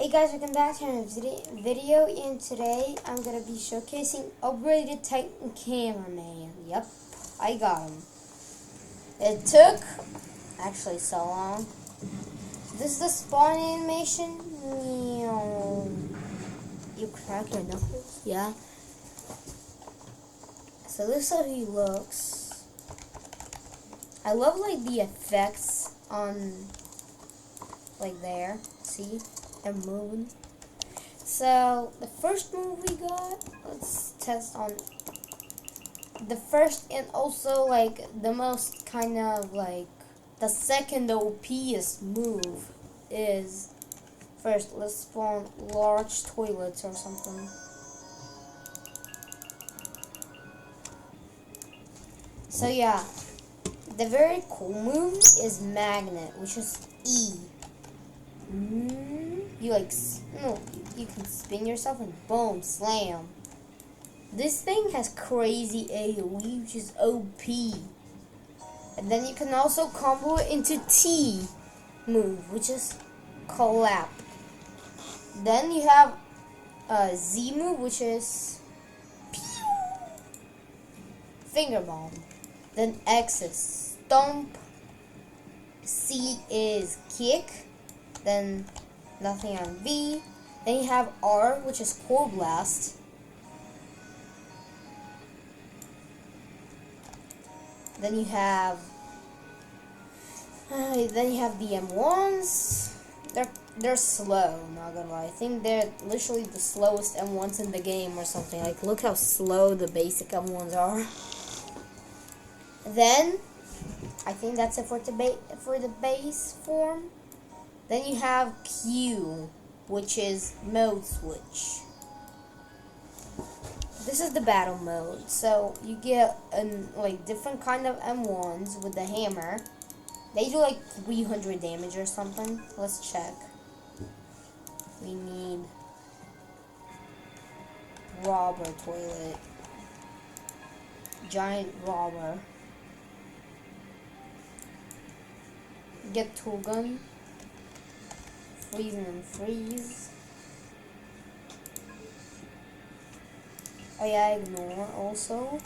Hey guys, welcome back to another video, and today I'm going to be showcasing upgraded Titan Cameraman. Yep, I got him. It took actually so long. This is the spawn animation. You crack your knuckles, yeah. So this is how he looks. I love like the effects on like there, see? They're moving. So the first move we got, let's test on the first and also like the most kind of like the second OPest move is first let's spawn large toilets or something. So yeah, the very cool move is magnet, which is E. You you can spin yourself and boom, slam. This thing has crazy AoE, which is OP. And then you can also combo it into T move, which is clap. Then you have a Z move, which is finger bomb. Then X is stomp. C is kick. Then nothing on V. Then you have R, which is core blast. Then you have the M1s. They're slow, not gonna lie. I think they're literally the slowest M1s in the game or something. Like look how slow the basic M1s are. Then I think that's it for the base form. Then you have Q, which is mode switch. This is the battle mode. So you get like different kind of M1s with the hammer. They do like 300 damage or something. Let's check. We need robber toilet. Giant robber. Get tool gun. Freezing and freeze. Oh yeah, ignore also.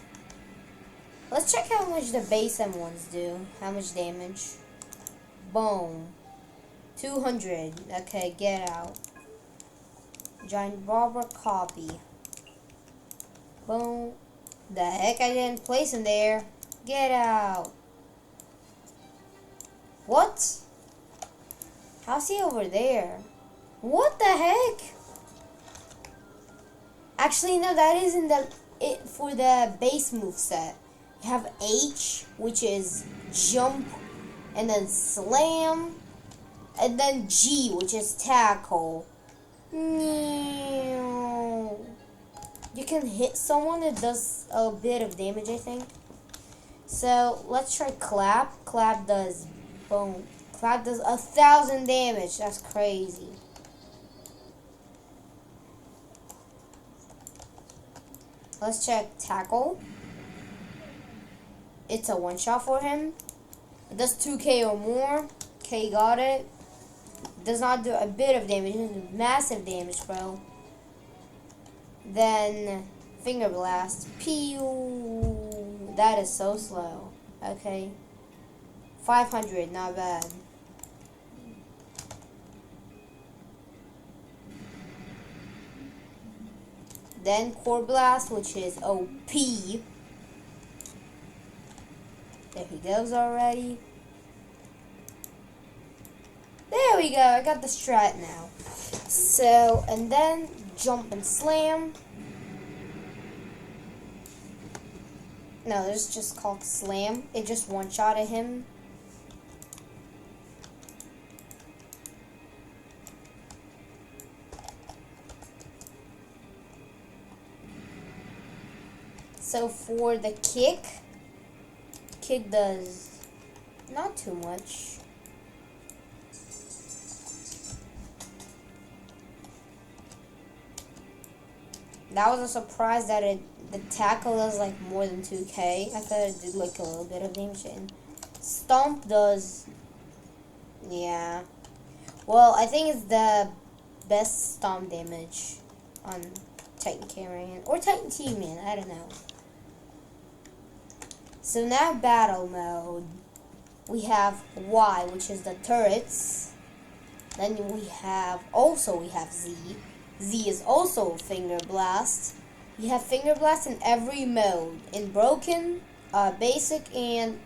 Let's check how much the base M1s do. How much damage. Boom. 200. Okay, get out. Giant robber copy. Boom. The heck, I didn't place him there. Get out. What? How's he over there? What the heck? Actually, no, that isn't it for the base move set. You have H, which is jump, and then slam, and then G, which is tackle. You can hit someone, it does a bit of damage, I think. So let's try clap. Clap does boom. Clap does 1,000 damage. That's crazy. Let's check tackle. It's a one shot for him. It does 2k or more. K got it. Does not do a bit of damage. It does massive damage, bro. Then finger blast. Pew. That is so slow. Okay. 500, not bad. Then core blast, which is OP. There he goes already. There we go. I got the strat now. So, and then jump and slam. No, this is just called slam. It just one shot at him. So for the kick does not too much. That was a surprise that the tackle does like more than 2k. I thought it did like a little bit of damage. And stomp does, yeah. Well, I think it's the best stomp damage on Titan Carrion or Titan T-Man, I don't know. So now battle mode. We have Y, which is the turrets. Then we have Z. Z is also Finger Blast. You have Finger Blast in every mode. In Broken, Basic, and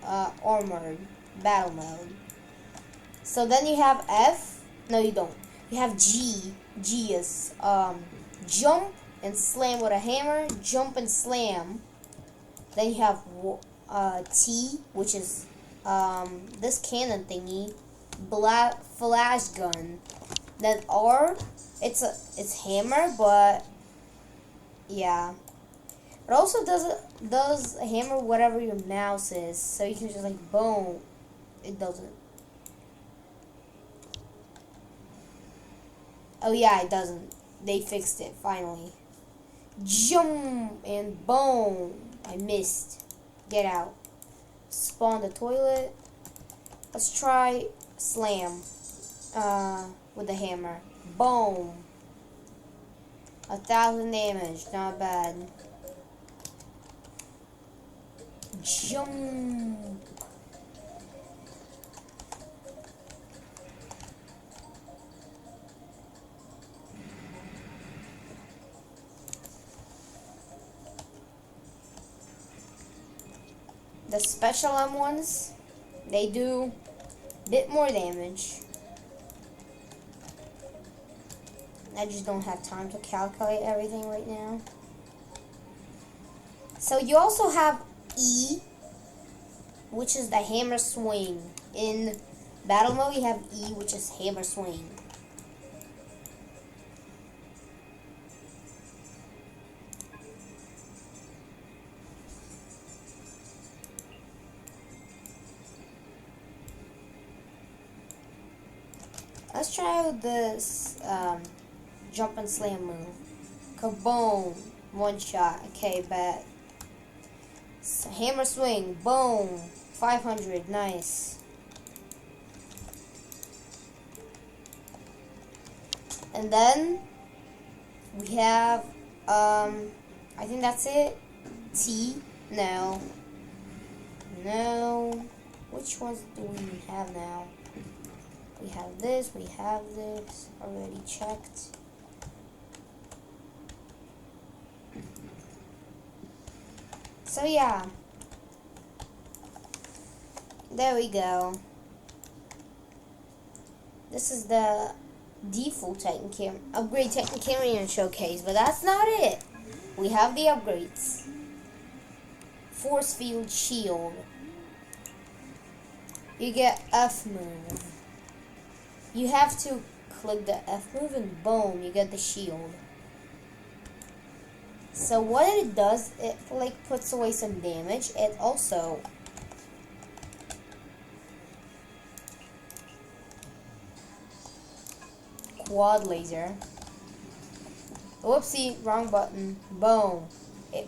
Armored battle mode. So then you have F. No, you don't. You have G. G is jump and slam with a hammer. Jump and slam. Then you have T, which is this cannon thingy. Flash gun. Then R, it's hammer, but yeah. It also does hammer whatever your mouse is, so you can just like boom. It doesn't. Oh yeah, it doesn't. They fixed it finally. Jump and boom. I missed. Get out. Spawn the toilet. Let's try slam with the hammer. Boom. 1,000 damage. Not bad. Jump. The special M ones, they do a bit more damage. I just don't have time to calculate everything right now. So you also have E, which is the hammer swing. In battle mode, you have E, which is hammer swing. Let's try this jump and slam move. Kaboom. One shot. Okay, bet. Hammer swing. Boom. 500. Nice. And then we have, I think that's it. T. No. No. Which ones do we have now? We have this, already checked. So yeah. There we go. This is the default upgrade Titan Carrion showcase, but that's not it. We have the upgrades. Force Field Shield. You get F move. You have to click the F move and boom, you get the shield. So what it does, it like puts away some damage. It also quad laser. Whoopsie, wrong button. Boom. It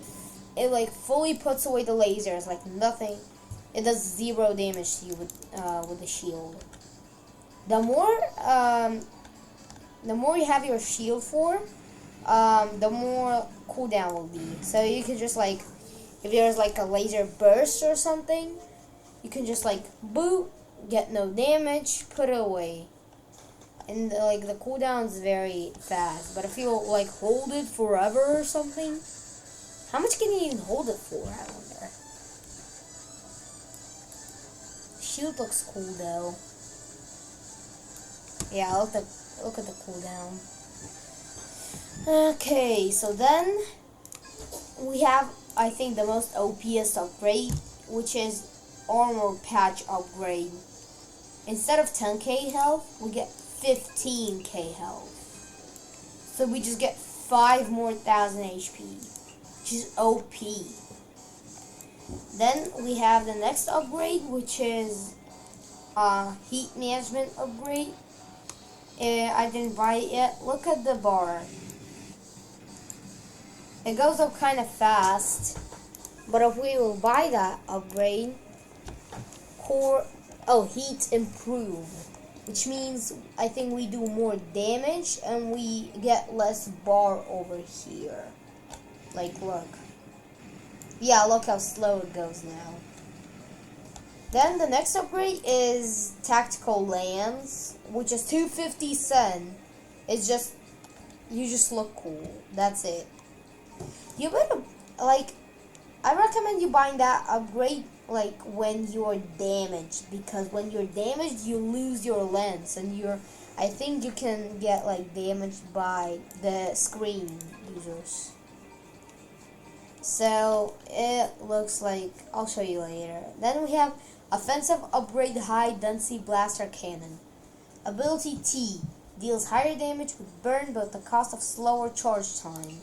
like fully puts away the lasers like nothing. It does 0 damage to you with the shield. The more you have your shield for, the more cooldown will be. So you can just like, if there's like a laser burst or something, you can just like boop, get no damage, put it away. And like the cooldown is very fast. But if you like hold it forever or something, how much can you even hold it for? I wonder. Shield looks cool though. Yeah, look at the cooldown. Okay, so then we have, I think, the most OP'est upgrade, which is armor patch upgrade. Instead of 10k health, we get 15k health. So we just get 5 more thousand HP, which is OP. Then we have the next upgrade, which is heat management upgrade. I didn't buy it yet. Look at the bar. It goes up kind of fast. But if we will buy that upgrade, heat improve. which means I think we do more damage and we get less bar over here. Like, look. Yeah, look how slow it goes now. Then the next upgrade is Tactical Lance, which is 250 sen. It's just, you just look cool. That's it. You better, like, I recommend you buying that upgrade, like, when you're damaged. Because when you're damaged, you lose your lens. And I think you can get, like, damaged by the screen users. So, it looks like, I'll show you later. Then we have Offensive Upgrade High Density Blaster Cannon. Ability T. Deals higher damage with burn, but at the cost of slower charge time.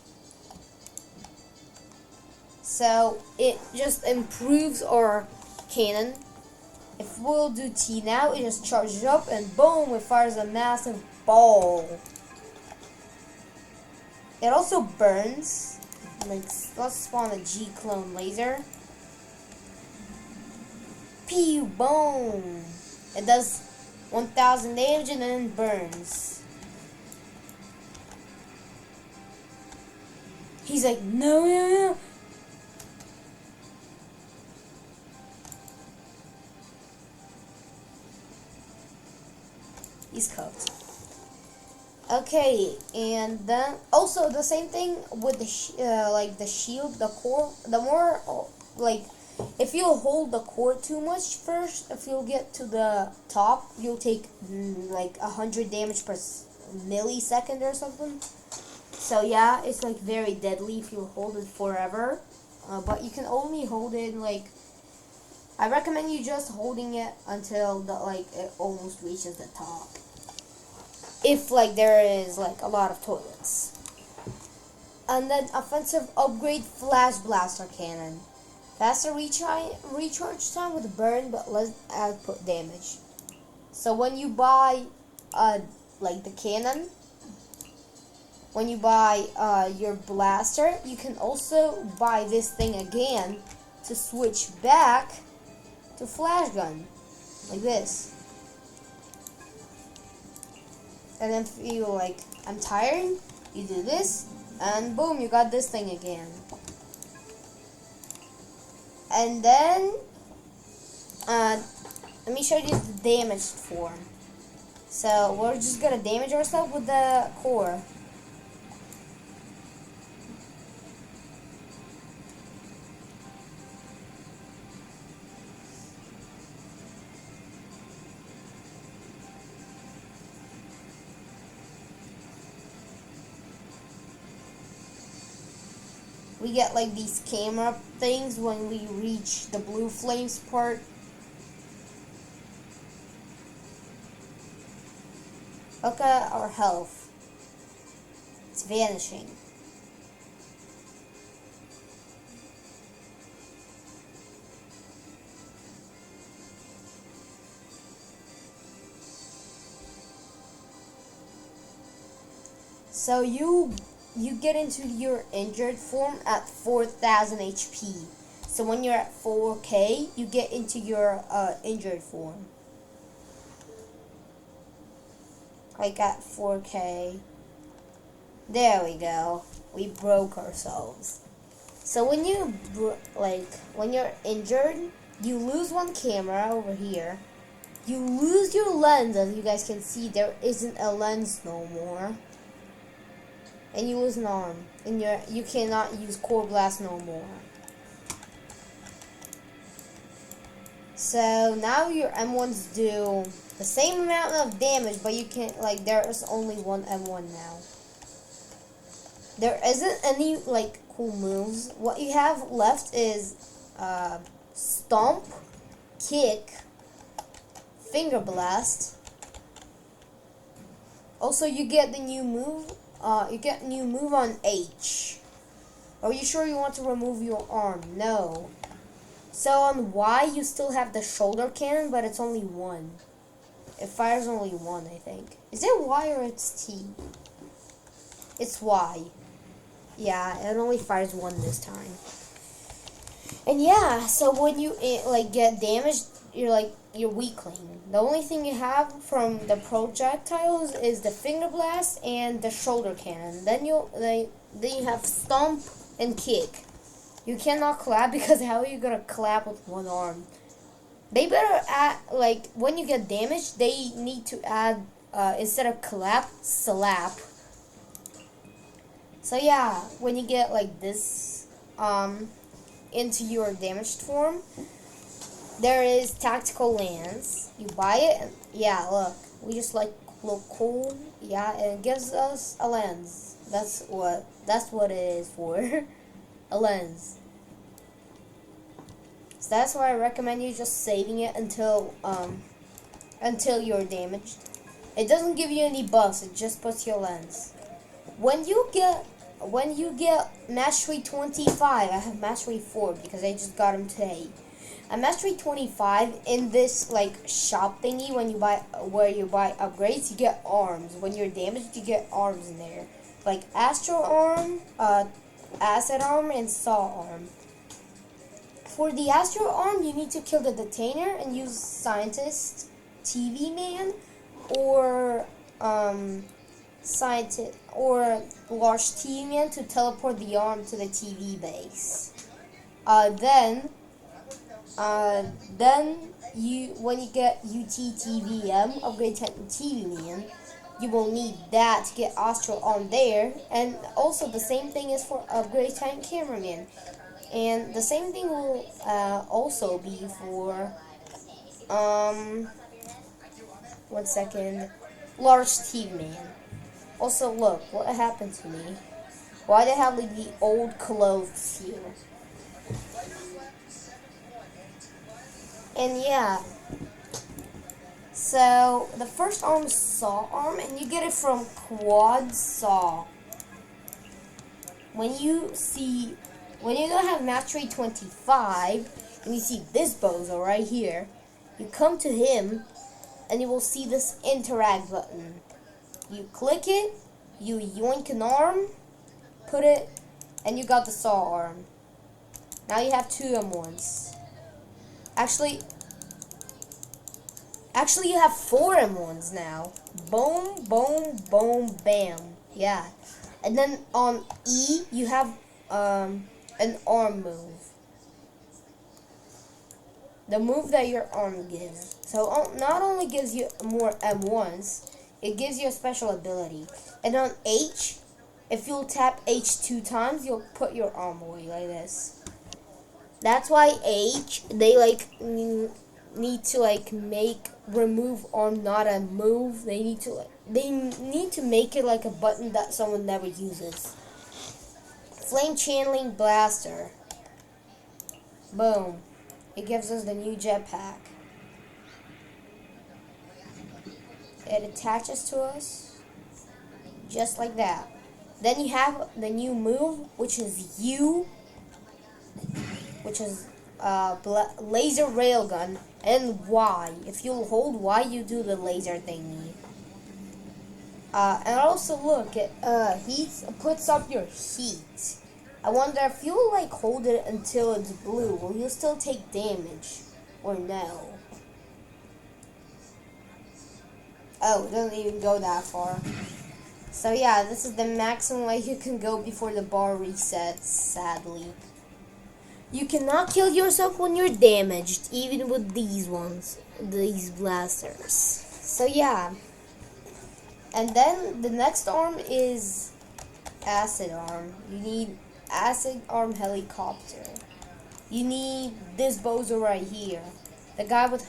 So, it just improves our cannon. If we'll do T now, it just charges up and boom, it fires a massive ball. It also burns. Like, let's spawn a G clone laser. Pew, boom. It does 1000 damage and then burns. He's like, no, no, no. He's cooked. Okay, and then also the same thing with the like the shield, the core. The more like, if you hold the core too much first, if you get to the top, you'll take like 100 damage per millisecond or something. So yeah, it's like very deadly if you hold it forever. But you can only hold it like, I recommend you just holding it until it almost reaches the top. If like there is like a lot of toilets. And then Offensive Upgrade Flash Blaster Cannon. Faster recharge time with burn, but less output damage. So when you buy like the cannon, when you buy your blaster, you can also buy this thing again to switch back to flash gun, like this. And then if you like, I'm tired, you do this, and boom, you got this thing again. And then, let me show you the damaged form. So we're just gonna damage ourselves with the core. We get like these camera things when we reach the blue flames part. Look at our health. It's vanishing. So you get into your injured form at 4000 HP. So when you're at 4k, you get into your injured form. Like at 4k. There we go. We broke ourselves. So when you when you're injured, you lose one camera over here. You lose your lens, as you guys can see. There isn't a lens no more. And you lose an arm, and you cannot use core blast no more. So now your M1s do the same amount of damage, but you can't, like, there's only one M1 now. There isn't any like cool moves. What you have left is stomp, kick, finger blast. Also, you get the new move. You get new move on H. Are you sure you want to remove your arm? No. So on Y, you still have the shoulder cannon, but it's only one. It fires only one, I think. Is it Y or it's T? It's Y. Yeah, it only fires one this time. And yeah, so when you like get damaged, you're weakling. The only thing you have from the projectiles is the finger blast and the shoulder cannon. Then you have stomp and kick. You cannot clap because how are you gonna clap with one arm? They better add, like, when you get damaged, they need to add instead of clap, slap. So yeah, when you get like this into your damaged form, there is tactical lance. You buy it, and yeah, look, we just like look cool. Yeah, and it gives us a lens. That's what it is for, a lens. So that's why I recommend you just saving it until you're damaged. It doesn't give you any buffs. It just puts your lens. When you get mastery 25, I have mastery 4 because I just got him today. At mastery 25, in this like shop thingy, where you buy upgrades, you get arms. When you're damaged, you get arms in there, like astral arm, acid arm, and saw arm. For the astral arm, you need to kill the detainer and use scientist, TV man, or scientist or large TV man to teleport the arm to the TV base. Then when you get UTCM, upgrade Titan TV man, you will need that to get astral arm there, and also the same thing is for upgrade Titan cameraman. And the same thing will also be for, 1 second, large TV man. Also, look, what happened to me? Why do I have like the old clothes here? And yeah, so the first arm is saw arm, and you get it from quad saw. When you don't have mastery 25, and you see this bozo right here, you come to him, and you will see this interact button. You click it, you yoink an arm, put it, and you got the saw arm. Now you have 2 M1s. Actually, you have 4 M1s now. Boom, boom, boom, bam. Yeah. And then on E, you have an arm move. The move that your arm gives. So not only gives you more M1s, it gives you a special ability. And on H, if you'll tap H 2 times, you'll put your arm away like this. That's why H, they like need to like remove arm not a move. They need to make it like a button that someone never uses. Flame channeling blaster. Boom. It gives us the new jetpack. It attaches to us just like that. Then you have the new move, which is U, which is laser railgun, and Y. If you hold Y, you do the laser thingy. And also look, it puts up your heat. I wonder if you like hold it until it's blue, will you still take damage or no? Oh, it doesn't even go that far. So yeah, this is the maximum way you can go before the bar resets, sadly. You cannot kill yourself when you're damaged, even with these blasters. So yeah. And then the next arm is acid arm. You need acid arm helicopter. You need this bozo right here. The guy with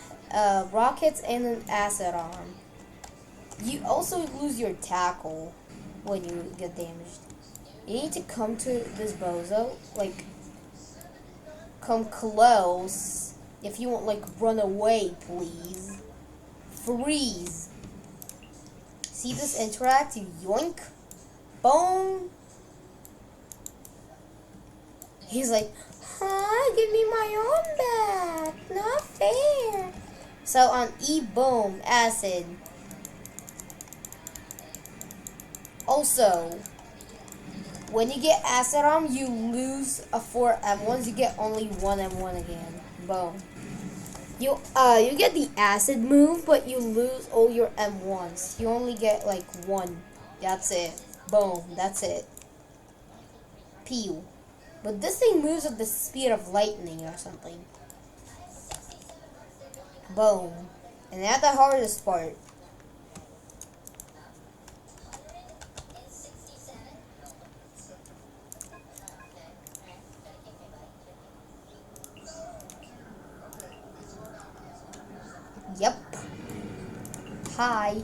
rockets and an acid arm. You also lose your tackle when you get damaged. You need to come to this bozo, like, come close. If you won't, like, run away, please. Freeze. See this interact? You yoink. Boom. He's like, huh? Give me my arm back. Not fair. So on E, boom, acid. Also, when you get acid arm, you lose a 4 M1s. You get only 1 M1 again. Boom. You get the acid move, but you lose all your M1s. You only get like one. That's it. Boom. That's it. Pew. But this thing moves at the speed of lightning or something. Boom. And that's the hardest part. Yep. Hi.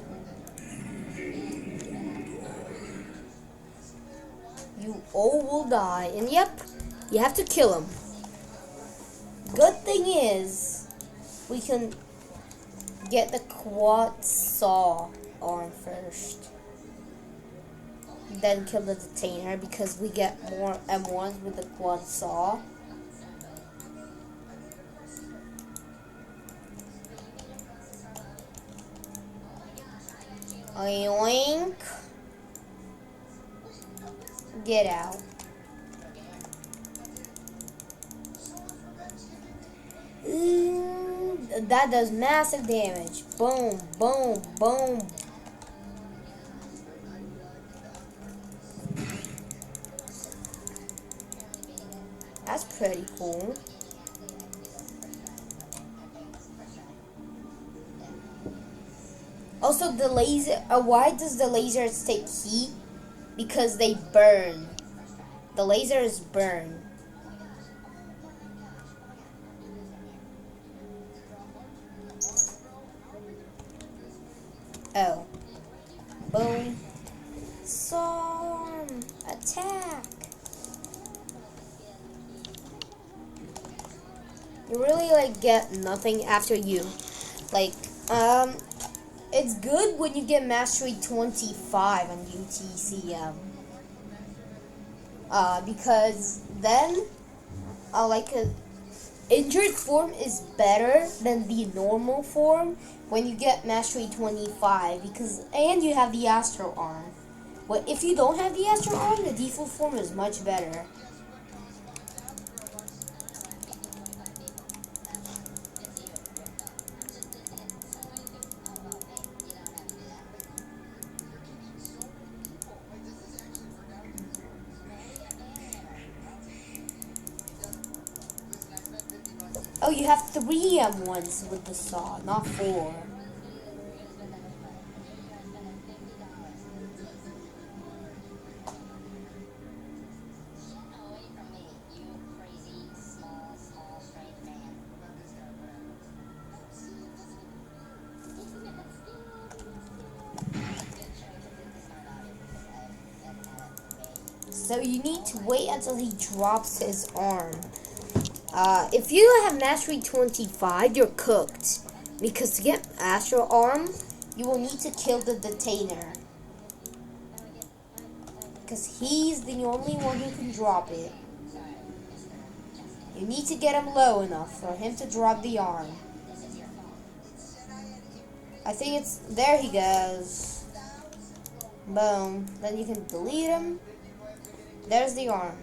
You all will die. And yep, you have to kill him. Good thing is, we can get the quad saw on first. Then kill the detainer because we get more M1s with the quad saw. Oink. Get out. That does massive damage. Boom, boom, boom. That's pretty cool. Also, the laser. Why does the lasers take heat? Because they burn. The lasers burn. Oh. Boom. Storm. Attack. You really like get nothing after you. Like, it's good when you get mastery 25 on UTCM. Because then, like a injured form is better than the normal form when you get mastery 25 and you have the astral arm. But if you don't have the astral arm, the default form is much better. Oh, you have 3 M1s with the saw, not 4. So you need to wait until he drops his arm. If you have mastery 25, you're cooked. Because to get astral arm, you will need to kill the detainer. Because he's the only one who can drop it. You need to get him low enough for him to drop the arm. I think it's... There he goes. Boom. Then you can delete him. There's the arm.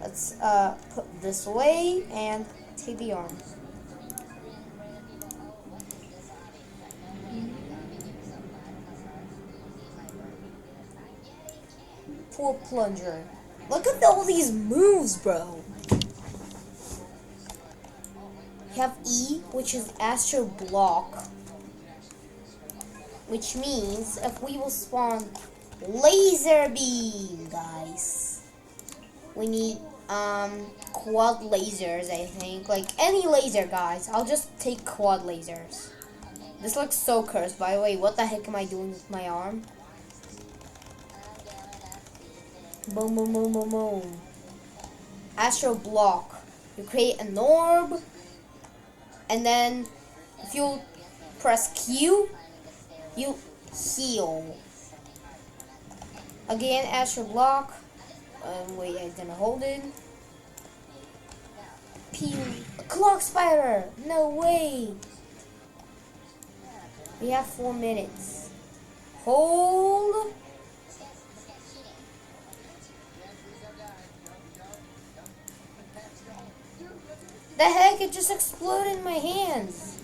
Let's put this away and take the arm. Poor plunger. Look at all these moves, bro. You have E, which is Astro Block. Which means if we will spawn Laser Beam, guys. We need quad lasers, I think. Like any laser, guys. I'll just take quad lasers. This looks so cursed, by the way. What the heck am I doing with my arm? Boom, boom, boom, boom, boom. Astro Block. You create an orb. And then, if you press Q, you heal. Again, Astro Block. Wait, I'm gonna hold it. Pew. A clock spider! No way! We have 4 minutes. Hold. The heck it just exploded in my hands.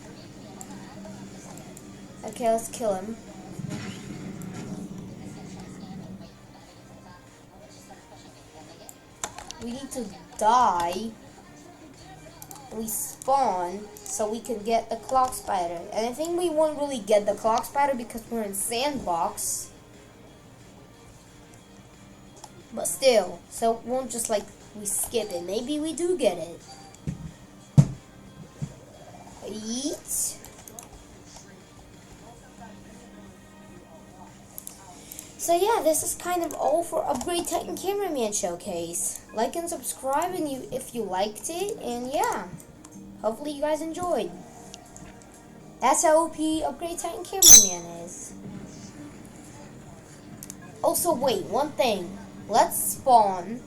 Okay, let's kill him. We need to die. We spawn so we can get the clock spider. And I think we won't really get the clock spider because we're in sandbox. But still, so it won't just like we skip it. Maybe we do get it. Yeet. So yeah, this is kind of all for Upgrade Titan Cameraman Showcase. Like and subscribe if you liked it, and yeah, hopefully you guys enjoyed. That's how OP Upgrade Titan Cameraman is. Also, wait, one thing. Let's spawn.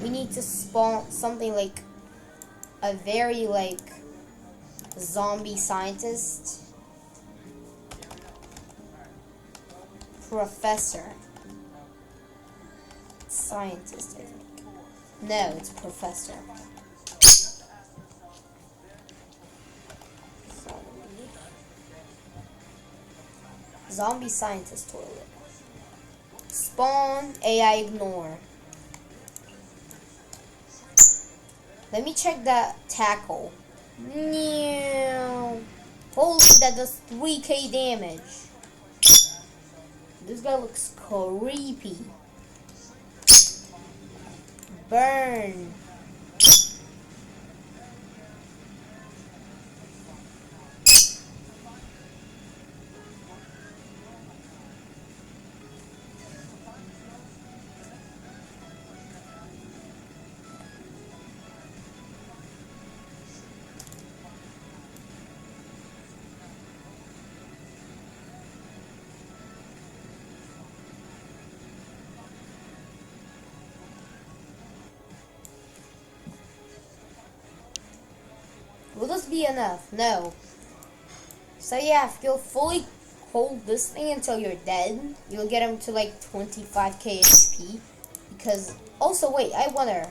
We need to spawn something like a very like zombie scientist. Professor. Scientist, I think. No, it's professor. Zombie scientist toilet. Spawn, AI ignore. Let me check that tackle. No. Holy, that does 3k damage. This guy looks creepy. Burn. Will this be enough? No. So yeah, if you'll fully hold this thing until you're dead, you'll get him to like 25k HP. Because, also wait, I wonder,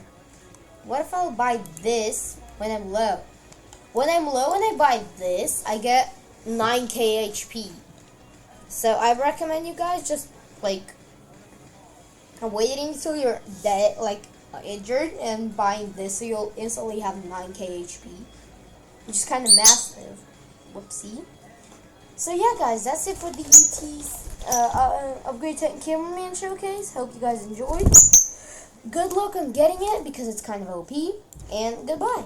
what if I'll buy this when I'm low? When I'm low and I buy this, I get 9k HP. So I recommend you guys just like waiting until you're dead, like injured, and buying this so you'll instantly have 9k HP. Which is kind of massive. Whoopsie. So yeah, guys, that's it for the Upgrade Titan Cameraman Showcase. Hope you guys enjoyed. Good luck on getting it because it's kind of OP. And goodbye.